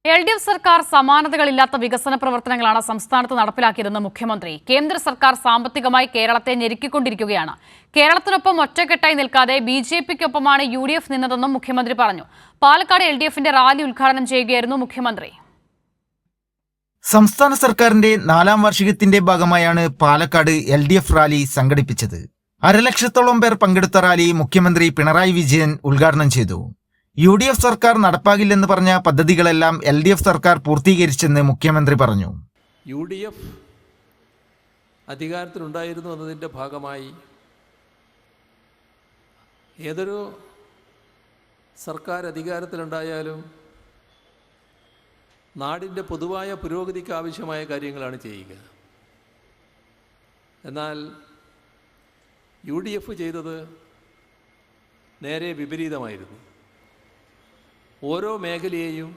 LDF സർക്കാർ സമാനതകളില്ലാത്ത വികസന പ്രവർത്തനങ്ങളാണ് സംസ്ഥാനത്ത് നടപ്പിലാക്കിയതെന്ന് മുഖ്യമന്ത്രി. കേന്ദ്ര സർക്കാർ സാമ്പത്തികമായി കേരളത്തെ ഞെരുക്കിക്കൊണ്ടിരിക്കുകയാണ്. കേരളത്തിനൊപ്പം ഒറ്റക്കെട്ടായി നിൽക്കാതെ BJPക്കൊപ്പമാണ് UDF നിന്നതെന്നും മുഖ്യമന്ത്രി പറഞ്ഞു. പാലക്കാട് LDFന്റെ റാലി ഉദ്ഘാടനം ചെയ്യുകയായിരുന്നു മുഖ്യമന്ത്രി. സംസ്ഥാന സർക്കാരിന്റെ 4ാം വാർഷികത്തിന്റെ ഭാഗമായാണ് പാലക്കാട് LDF റാലി സംഘടിപ്പിച്ചത്. 1,00,000-ഓളം പേർ പങ്കെടുത്ത റാലി മുഖ്യമന്ത്രി പിണറായി വിജയൻ ഉദ്ഘാടനം ചെയ്തു. UDF സർക്കാർ നടപ്പാകില്ലെന്ന് പറഞ്ഞ പദ്ധതികളെല്ലാം LDF സർക്കാർ പൂർത്തീകരിച്ചെന്ന് മുഖ്യമന്ത്രി പറഞ്ഞു. UDF അധികാരത്തിലുണ്ടായിരുന്നു എന്നതിൻ്റെ ഭാഗമായി ഏതൊരു സർക്കാർ അധികാരത്തിലുണ്ടായാലും നാടിൻ്റെ പൊതുവായ പുരോഗതിക്ക് ആവശ്യമായ കാര്യങ്ങളാണ് ചെയ്യുക. എന്നാൽ UDF ചെയ്തത് നേരെ വിപരീതമായിരുന്നു. ഓരോ മേഖലയെയും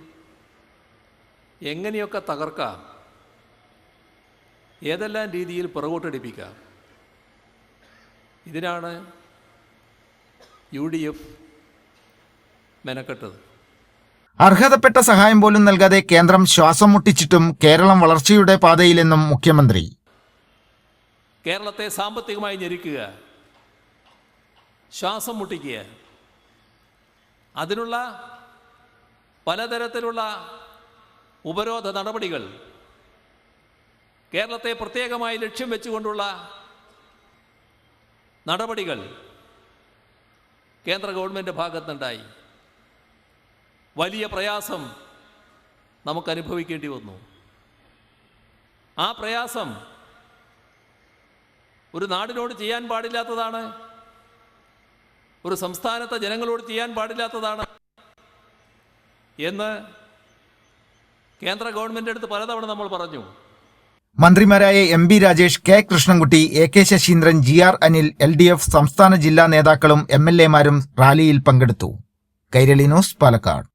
എങ്ങനെയൊക്കെ തകർക്കാം, ഏതെല്ലാം രീതിയിൽ പുറകോട്ടടിപ്പിക്കാം, ഇതിനാണ് UDF മെനക്കെട്ടത്. അർഹതപ്പെട്ട സഹായം പോലും നൽകാതെ കേന്ദ്രം ശ്വാസം മുട്ടിച്ചിട്ടും കേരളം വളർച്ചയുടെ പാതയിലെന്നും മുഖ്യമന്ത്രി. കേരളത്തെ സാമ്പത്തികമായി ഞെരുക്കുക, ശ്വാസം മുട്ടിക്കുക, അതിനുള്ള പലതരത്തിലുള്ള ഉപരോധ നടപടികൾ, കേരളത്തെ പ്രത്യേകമായി ലക്ഷ്യം വെച്ചുകൊണ്ടുള്ള നടപടികൾ കേന്ദ്ര ഗവൺമെൻറ് ഭാഗത്തുനിന്നുണ്ടായി. വലിയ പ്രയാസം നമുക്ക് അനുഭവിക്കേണ്ടി വന്നു. ആ പ്രയാസം ഒരു നാടിനോട് ചെയ്യാൻ പാടില്ലാത്തതാണ്, ഒരു സംസ്ഥാനത്തെ ജനങ്ങളോട് ചെയ്യാൻ പാടില്ലാത്തതാണ് എന്ന് കേന്ദ്ര ഗവൺമെൻറ് അടുത്ത് പലതവണ നമ്മൾ പറഞ്ഞു. മന്ത്രിമാരായ MB Rajesh, K Krishnankutty, AK Saseendran, GR Anil, LDF സംസ്ഥാന ജില്ലാ നേതാക്കളും MLA മാരും റാലിയിൽ പങ്കെടുത്തു. കൈരളി ന്യൂസ്, പാലക്കാട്.